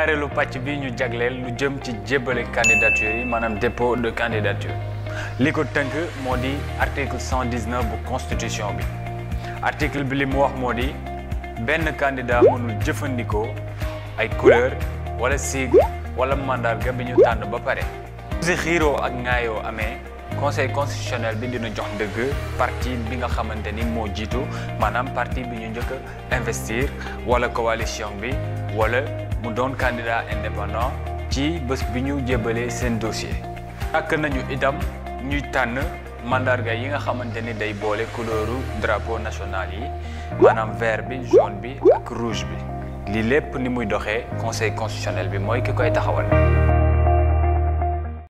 ñaareelu pàcc bi ñu jagleel lu jëm ci jébbale candidature yi maanaam dépôt de candidature li ko tënk moo di article 119 bu constitution bi article bi li mu wax moo di benn candidat mënul jëfandikoo ay couleur wala sigle wala mandarga bi ñu tànn ba pare. si xiiroo ak ŋaayoo amee conseil constitutionnel bi dina jox dëgg parti bi nga xamante ni moo jiitu maanaam parti bi ñu njëkk a investir wala coalition bi wala mu doon candidat indépendant ci bés bi ñu jébbalee seen dossier. ak nañu itam ñuy tànn mandarga yi nga xamante ni day boole couleuru drapeau national yi maanaam vert bi jaune bi ak rouge bi lii lépp ni muy doxee conseil constitutionnel bi mooy ki koy taxawal.